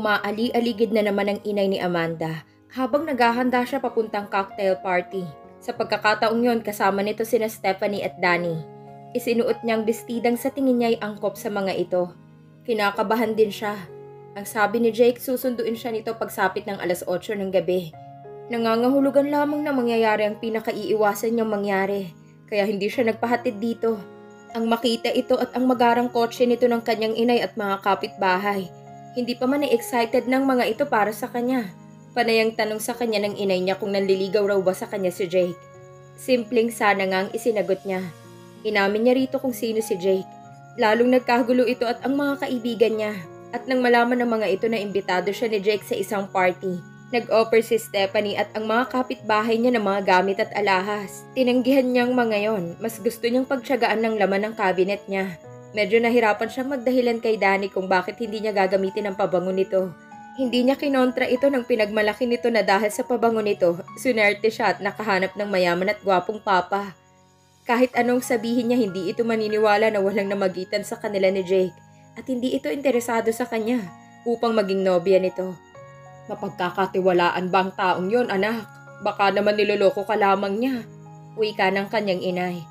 Umaali-aligid na naman ang inay ni Amanda habang naghahanda siya papuntang cocktail party. Sa pagkakataong yon, kasama nito sina Stephanie at Danny. Isinuot niyang bestidang sa tingin niya ay angkop sa mga ito. Kinakabahan din siya. Ang sabi ni Jake, susunduin siya nito pagsapit ng 8:00 ng gabi. Nangangahulugan lamang na mangyayari ang pinakaiiwasan niyang mangyari, kaya hindi siya nagpahatid dito. Ang makita ito at ang magarang kotse nito ng kanyang inay at mga kapitbahay. Hindi pa man excited ng mga ito para sa kanya. Panayang tanong sa kanya ng inay niya kung nanliligaw raw ba sa kanya si Jake. Simpleng sana nga ang isinagot niya. Inamin niya rito kung sino si Jake. Lalong nagkagulo ito at ang mga kaibigan niya. At nang malaman ng mga ito na imbitado siya ni Jake sa isang party, nag-offer si Stephanie at ang mga kapitbahay niya ng mga gamit at alahas. Tinanggihan niyang mga yon. Mas gusto niyang pagtiyagaan ng laman ng cabinet niya. Medyo nahirapan siyang magdahilan kay Danny kung bakit hindi niya gagamitin ang pabango nito. Hindi niya kinontra ito ng pinagmalaki nito na dahil sa pabango nito, sunerte siya at nakahanap ng mayaman at gwapong papa. Kahit anong sabihin niya, hindi ito maniniwala na walang namagitan sa kanila ni Jake at hindi ito interesado sa kanya upang maging nobya nito. Mapagkakatiwalaan ba ang taong yon, anak? Baka naman niloloko ka lamang niya. Wika ng kanyang inay.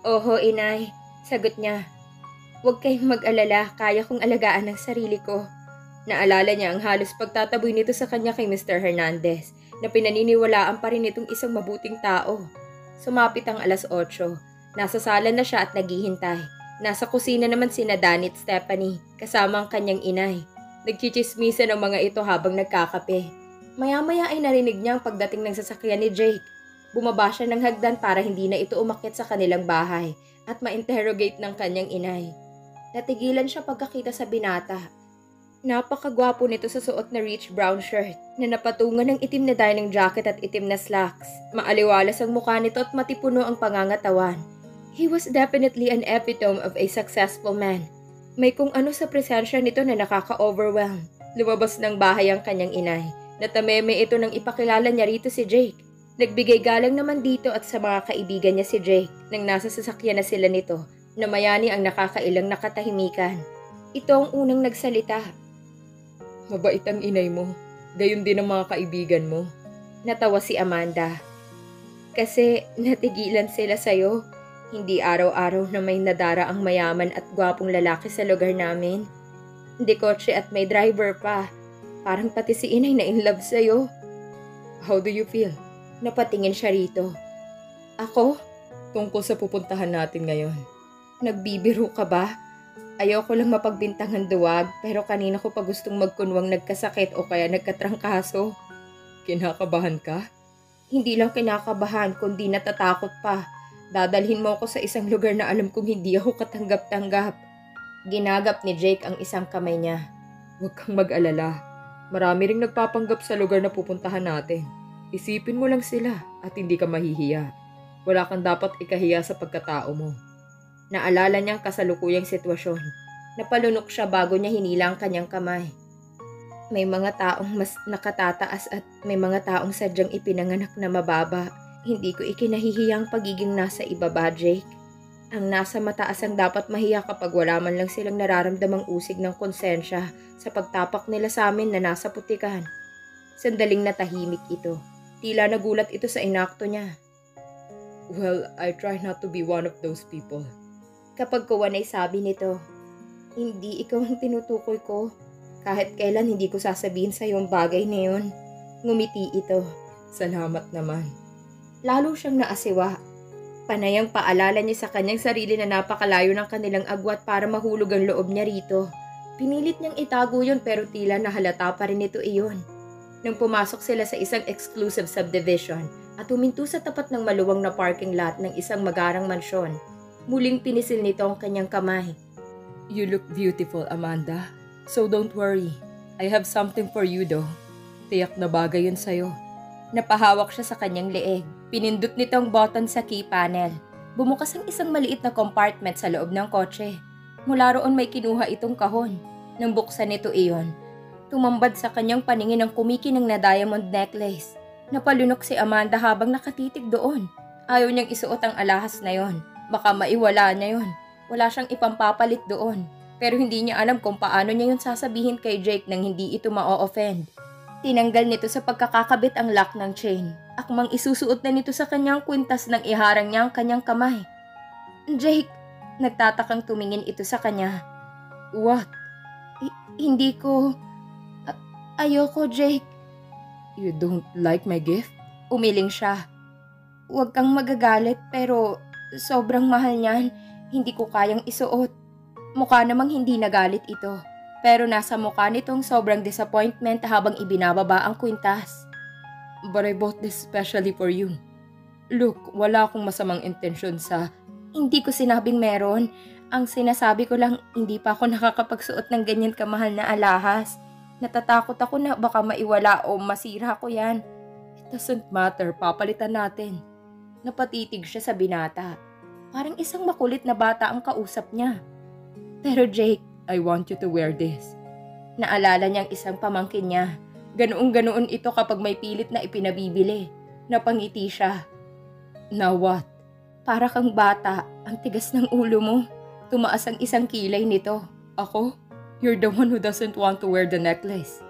Oho, inay, sagot niya. Huwag kayong mag-alala, kaya kong alagaan ang sarili ko. Naalala niya ang halos pagtataboy nito sa kanya kay Mr. Hernandez na pinaniniwalaan pa rin itong isang mabuting tao. Sumapit ang 8:00. Nasa sala na siya at naghihintay. Nasa kusina naman sina Danny at Stephanie kasama ang kanyang inay. Nagchichismisan ang mga ito habang nagkakape. Maya-maya ay narinig niya ang pagdating ng sasakyan ni Jake. Bumaba siya ng hagdan para hindi na ito umakyat sa kanilang bahay at ma-interrogate ng kanyang inay. Natigilan siya pagkakita sa binata. Napakagwapo nito sa suot na rich brown shirt na napatungan ng itim na dining jacket at itim na slacks. Maaliwalas ang mukha nito at matipuno ang pangangatawan. He was definitely an epitome of a successful man. May kung ano sa presensya nito na nakaka-overwhelm. Lumabas ng bahay ang kanyang inay. Natameme ito nang ipakilala niya rito si Jake. Nagbigay galang naman dito at sa mga kaibigan niya si Jake nang nasa sasakyan na sila nito na mayani ang nakakailang nakatahimikan. Ito ang unang nagsalita. Mabait ang inay mo. Gayon din ang mga kaibigan mo. Natawa si Amanda. Kasi natigilan sila sa'yo. Hindi araw-araw na may nadara ang mayaman at gwapong lalaki sa lugar namin. Hindi kotse at may driver pa. Parang pati si inay na in love sa'yo. How do you feel? Napatingin siya rito. Ako? Tungkol sa pupuntahan natin ngayon. Nagbibiro ka ba? Ayoko lang mapagbintangan duwag pero kanina ko pa gustong magkunwang nagkasakit o kaya nagkatrangkaso. Kinakabahan ka? Hindi lang kinakabahan kundi natatakot pa. Dadalhin mo ako sa isang lugar na alam kong hindi ako katanggap-tanggap. Ginagap ni Jake ang isang kamay niya. Huwag kang mag-alala. Marami ring nagpapanggap sa lugar na pupuntahan natin. Isipin mo lang sila at hindi ka mahihiya. Wala kang dapat ikahiya sa pagkatao mo. Naalala niyang kasalukuyang sitwasyon. Napalunok siya bago niya hinila ang kanyang kamay. May mga taong mas nakatataas at may mga taong sadyang ipinanganak na mababa. Hindi ko ikinahihiyang pagiging nasa ibaba, Jake. Ang nasa mataas ang dapat mahiya kapag wala man lang silang nararamdamang usig ng konsensya sa pagtapak nila sa amin na nasa putikan. Sandaling natahimik ito. Tila nagulat ito sa inakto niya. Well, I try not to be one of those people. Kapag kuwan ay sabi nito, hindi ikaw ang tinutukoy ko. Kahit kailan hindi ko sasabihin sa iyong bagay na yun. Ngumiti ito. Salamat naman. Lalo siyang naasiwa. Panayang paalala niya sa kanyang sarili na napakalayo ng kanilang agwat para mahulog ang loob niya rito. Pinilit niyang itago yun pero tila nahalata pa rin ito iyon. Nang pumasok sila sa isang exclusive subdivision at huminto sa tapat ng maluwang na parking lot ng isang magarang mansyon, muling pinisil nito ang kanyang kamay. You look beautiful, Amanda. So don't worry. I have something for you though. Tiyak na bagay yun sa'yo. Napahawak siya sa kanyang leeg. Pinindot nito ang button sa key panel. Bumukas ang isang maliit na compartment sa loob ng kotse. Mula roon may kinuha itong kahon. Nang buksan nito iyon, tumambad sa kanyang paningin ang kumikinang na diamond necklace. Napalunok si Amanda habang nakatitig doon. Ayaw niyang isuot ang alahas na yon. Baka maiwala niya yon. Wala siyang ipampapalit doon. Pero hindi niya alam kung paano niya yun sasabihin kay Jake nang hindi ito ma-offend. Tinanggal nito sa pagkakakabit ang lock ng chain. Akmang isusuot na nito sa kanyang kwintas nang iharang niya ang kanyang kamay. Jake, nagtatakang tumingin ito sa kanya. What? Hindi ko... ayoko, Jake. You don't like my gift? Umiling siya. Huwag kang magagalit pero sobrang mahal niyan. Hindi ko kayang isuot. Mukha namang hindi nagalit ito. Pero nasa mukha nitong sobrang disappointment habang ibinababa ang kwintas. But I bought this specially for you. Look, wala akong masamang intensyon sa... Hindi ko sinabing meron. Ang sinasabi ko lang, hindi pa ako nakakapagsuot ng ganyan kamahal na alahas. Natatakot ako na baka maiwala o masira ko yan. It doesn't matter, papalitan natin. Napatitig siya sa binata. Parang isang makulit na bata ang kausap niya. Pero Jake, I want you to wear this. Naalala niyang isang pamangkin niya. Ganoon-ganoon ito kapag may pilit na ipinabibili. Napangiti siya. Now what? Para kang bata, ang tigas ng ulo mo. Tumaas ang isang kilay nito. Ako? You're the one who doesn't want to wear the necklace.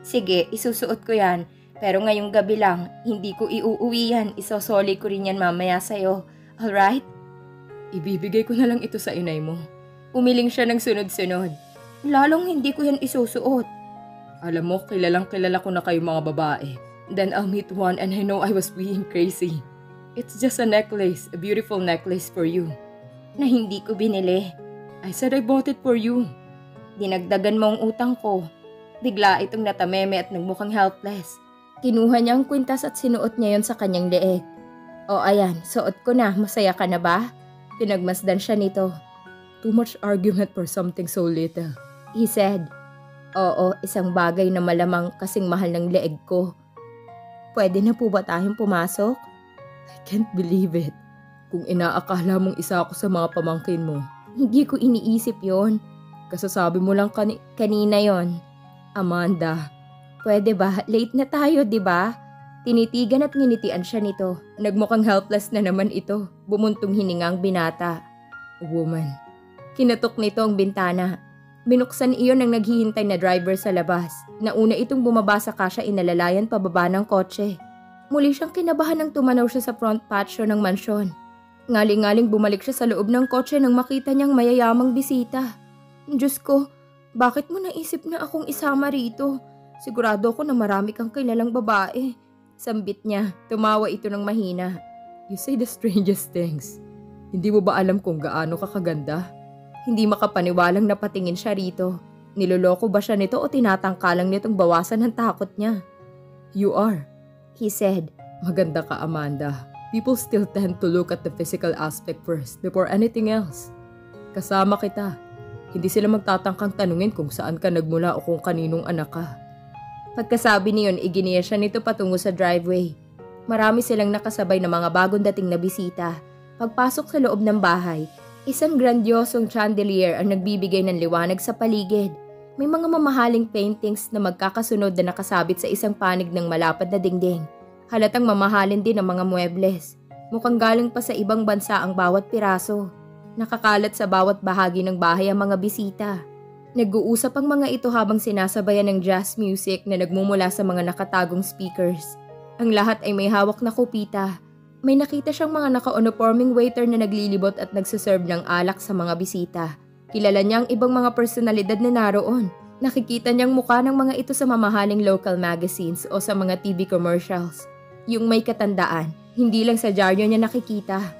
Sige, isusuot ko yan. Pero ngayong gabi lang, hindi ko iuuwi yan. Isosoli ko rin yan mamaya sa'yo. Alright? Ibibigay ko na lang ito sa inay mo. Umiling siya ng sunod-sunod. Lalong hindi ko yan isusuot. Alam mo, kilalang kilala ko na kayo mga babae. Then I'll meet one and I know I was being crazy. It's just a necklace, a beautiful necklace for you. Na hindi ko binili. I said I bought it for you. Dinagdagan mo ang utang ko. Bigla itong natameme at nagmukhang helpless. Kinuha niya ang kwintas at sinuot niya yon sa kanyang leeg. O ayan, suot ko na. Masaya ka na ba? Pinagmasdan siya nito. Too much argument for something so little, he said. Oo, isang bagay na malamang kasing mahal ng leeg ko. Pwede na po ba tayong pumasok? I can't believe it. Kung inaakala mong isa ako sa mga pamangkin mo, hindi ko iniisip yon. Kasasabi mo lang kanina yon. Amanda, pwede ba? Late na tayo, di ba? Tinitigan at nginitian siya nito. Nagmukhang helpless na naman ito. Bumuntong hiningang binata. Woman. Kinatok nito ang bintana. Binuksan iyon ng naghihintay na driver sa labas. Nauna itong bumaba sa kasya inalalayan pababa ng kotse. Muli siyang kinabahan nang tumanaw siya sa front patio ng mansyon. Ngaling-ngaling bumalik siya sa loob ng kotse nang makita niyang mayayamang bisita. Diyos ko, bakit mo naisip na akong isama rito? Sigurado ako na marami kang kilalang babae. Sambit niya, tumawa ito ng mahina. You say the strangest things. Hindi mo ba alam kung gaano ka kaganda? Hindi makapaniwalang napatingin siya rito. Niloloko ba siya nito o tinatangkalang nitong bawasan ng takot niya? You are, he said. Maganda ka, Amanda. People still tend to look at the physical aspect first before anything else. Kasama kita. Hindi sila magtatangkang tanungin kung saan ka nagmula o kung kaninong anak ka. Pagkasabi niyon, iginiya siya nito patungo sa driveway. Marami silang nakasabay na mga bagong dating na bisita. Pagpasok sa loob ng bahay, isang grandiosong chandelier ang nagbibigay ng liwanag sa paligid. May mga mamahaling paintings na magkakasunod na nakasabit sa isang panig ng malapad na dingding. Halatang mamahalin din ang mga muebles. Mukhang galing pa sa ibang bansa ang bawat piraso. Nakakalat sa bawat bahagi ng bahay ang mga bisita. Nag-uusap ang mga ito habang sinasabayan ng jazz music na nagmumula sa mga nakatagong speakers. Ang lahat ay may hawak na kupita. May nakita siyang mga naka-uniforming waiter na naglilibot at nagsaserve ng alak sa mga bisita. Kilala niya ang ibang mga personalidad na naroon. Nakikita niyang mukha ng mga ito sa mamahaling local magazines o sa mga TV commercials. Yung may katandaan, hindi lang sa dyaryo niya nakikita.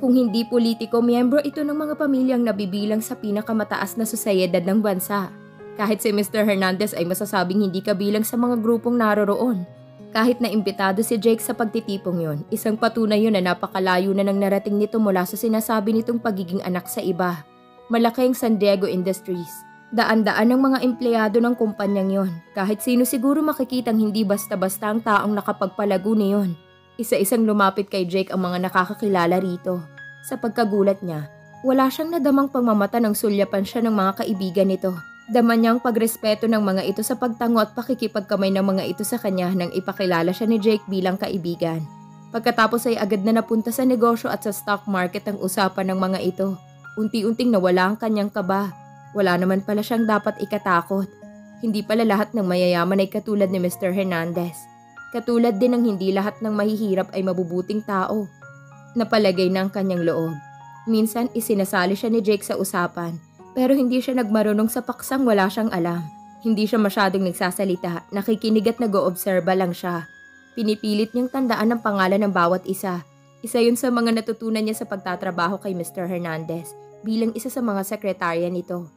Kung hindi politiko, miyembro ito ng mga pamilyang nabibilang sa pinakamataas na sosyedad ng bansa. Kahit si Mr. Hernandez ay masasabing hindi kabilang sa mga grupong naroroon. Kahit na imbitado si Jake sa pagtitipong yon, isang patunay yun na napakalayo na nang narating nito mula sa sinasabi nitong pagiging anak sa iba. Malaki ang San Diego Industries. Daan-daan ng mga empleyado ng kumpanyang yon. Kahit sino siguro makikitang hindi basta-basta ang taong nakapagpalago niyon. Isa-isang lumapit kay Jake ang mga nakakakilala rito. Sa pagkagulat niya, wala siyang nadamang pagmamata ng sulyapan siya ng mga kaibigan nito. Dama niya ang pagrespeto ng mga ito sa pagtango at pakikipagkamay ng mga ito sa kanya nang ipakilala siya ni Jake bilang kaibigan. Pagkatapos ay agad na napunta sa negosyo at sa stock market ang usapan ng mga ito. Unti-unting nawala ang kanyang kaba. Wala naman pala siyang dapat ikatakot. Hindi pala lahat ng mayayaman ay katulad ni Mr. Hernandez. Katulad din ng hindi lahat ng mahihirap ay mabubuting tao. Napalagay na ang kanyang loob. Minsan isinasali siya ni Jake sa usapan, pero hindi siya nagmarunong sa paksang wala siyang alam. Hindi siya masyadong nagsasalita, nakikinig at nag-oobserba lang siya. Pinipilit niyang tandaan ang pangalan ng bawat isa. Isa yun sa mga natutunan niya sa pagtatrabaho kay Mr. Hernandez bilang isa sa mga sekretarya nito.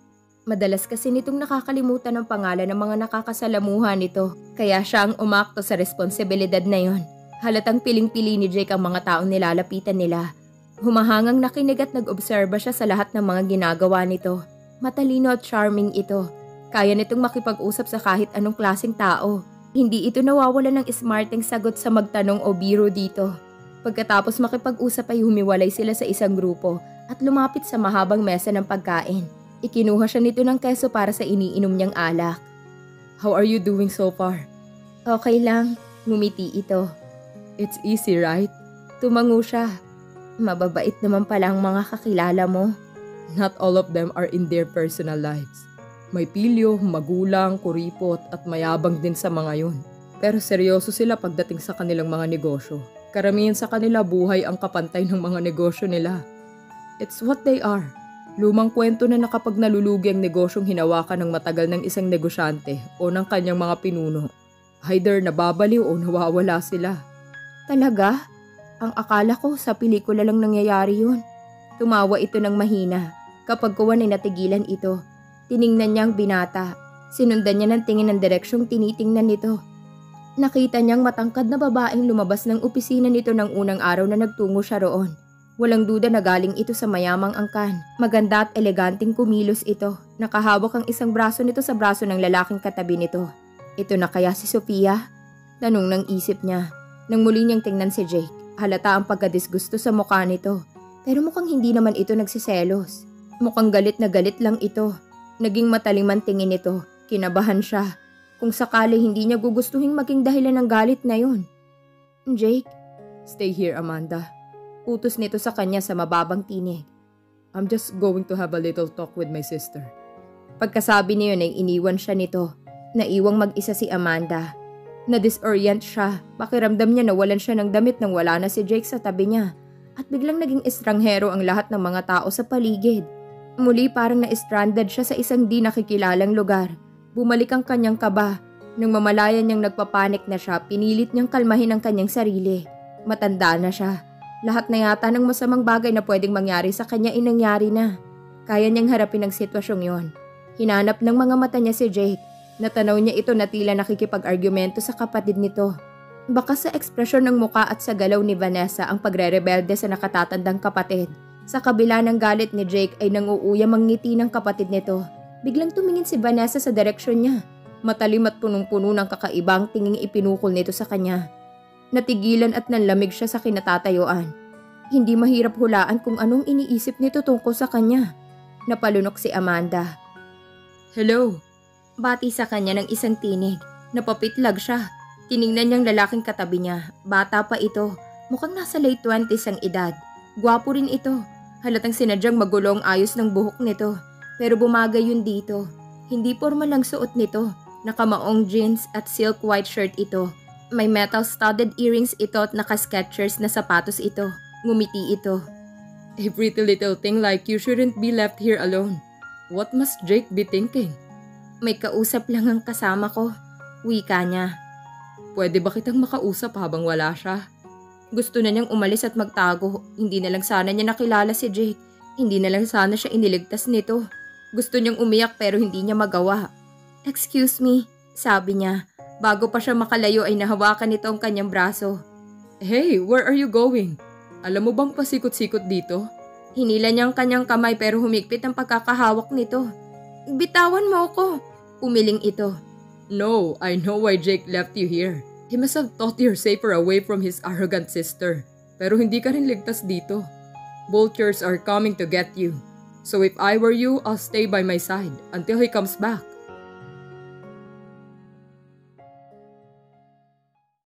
Madalas kasi nitong nakakalimutan ang pangalan ng mga nakakasalamuha nito, kaya siya ang umakto sa responsibilidad na yon. Halatang piling-pili ni Jake ang mga taong nilalapitan nila. Humahangang nakinig at nag-obserba siya sa lahat ng mga ginagawa nito. Matalino at charming ito. Kaya nitong makipag-usap sa kahit anong klaseng tao. Hindi ito nawawala ng smarteng sagot sa magtanong o biro dito. Pagkatapos makipag-usap ay humiwalay sila sa isang grupo at lumapit sa mahabang mesa ng pagkain. Ikinuha siya nito ng keso para sa iniinom niyang alak. "How are you doing so far?" "Okay lang," ngumiti ito. "It's easy, right?" Tumango siya. "Mababait naman pala ang mga kakilala mo." "Not all of them are in their personal lives. May pilyo, magulang, kuripot at mayabang din sa mga yun. Pero seryoso sila pagdating sa kanilang mga negosyo. Karamihan sa kanila buhay ang kapantay ng mga negosyo nila. It's what they are. Lumang kwento na kapag nalulugi ang negosyong hinawakan ng matagal ng isang negosyante o ng kanyang mga pinuno, either nababaliw o nawawala sila." "Talaga? Ang akala ko sa pelikula lang nangyayari yun." Tumawa ito ng mahina. Kapag kuwan ay natigilan ito, tiningnan niya ang binata. Sinundan niya ng tingin ng direksyong tinitingnan nito. Nakita niyang matangkad na babaeng lumabas ng opisina nito ng unang araw na nagtungo siya roon. Walang duda na galing ito sa mayamang angkan. Maganda at eleganteng kumilos ito. Nakahawak ang isang braso nito sa braso ng lalaking katabi nito. Ito na kaya si Sofia? Tanong ng isip niya. Nang muli niyang tingnan si Jake, halata ang pagkadisgusto sa mukha nito. Pero mukhang hindi naman ito nagsiselos. Mukhang galit na galit lang ito. Naging matalim ang tingin nito. Kinabahan siya. Kung sakali hindi niya gugustuhin maging dahilan ng galit na yun. "Jake?" "Stay here, Amanda." Utos nito sa kanya sa mababang tinig. "I'm just going to have a little talk with my sister." Pagkasabi niyon ay iniwan siya nito. Naiwang mag-isa si Amanda. Na-disorient siya. Pakiramdam niya nawalan siya ng damit nang wala na si Jake sa tabi niya. At biglang naging estranghero ang lahat ng mga tao sa paligid. Muli parang na-stranded siya sa isang di nakikilalang lugar. Bumalik ang kanyang kaba. Nang mamalayan niyang nagpapanik na siya, pinilit niyang kalmahin ang kanyang sarili. Matanda na siya. Lahat na yata ng masamang bagay na pwedeng mangyari sa kanya ay nangyari na. Kaya niyang harapin ang sitwasyong yon. Hinanap ng mga mata niya si Jake. Natanaw niya ito na tila nakikipag-argumento sa kapatid nito. Baka sa ekspresyon ng muka at sa galaw ni Vanessa ang pagre-rebelde sa nakatatandang kapatid. Sa kabila ng galit ni Jake ay nanguuyam ang ngiti ng kapatid nito. Biglang tumingin si Vanessa sa direksyon niya. Matalim at punong-puno ng kakaibang tinging ipinukol nito sa kanya. Natigilan at nanlamig siya sa kinatatayuan. Hindi mahirap hulaan kung anong iniisip nito tungkol sa kanya. Napalunok si Amanda. "Hello." Bati sa kanya ng isang tinig. Napapitlag siya. Tiningnan niyang lalaking katabi niya. Bata pa ito. Mukhang nasa late 20s ang edad. Gwapo rin ito. Halatang sinadyang magulo ang ayos ng buhok nito. Pero bumagay yun dito. Hindi formal lang suot nito. Nakamaong jeans at silk white shirt ito. May metal-studded earrings ito at naka-Skechers na sapatos ito. Ngumiti ito. "A pretty little thing like you shouldn't be left here alone. What must Jake be thinking?" "May kausap lang ang kasama ko." Wika niya. "Pwede ba kitang makausap habang wala siya?" Gusto na niyang umalis at magtago. Hindi na lang sana niya nakilala si Jake. Hindi na lang sana siya iniligtas nito. Gusto niyang umiyak pero hindi niya magawa. "Excuse me," sabi niya. Bago pa siya makalayo ay nahawakan nito ang kanyang braso. "Hey, where are you going? Alam mo bang pasikot-sikot dito?" Hinila niya ang kanyang kamay pero humigpit ang pagkakahawak nito. "Bitawan mo ako," umiling ito. "No, I know why Jake left you here. He must have thought you're safer away from his arrogant sister. Pero hindi ka rin ligtas dito. Vultures are coming to get you. So if I were you, I'll stay by my side until he comes back."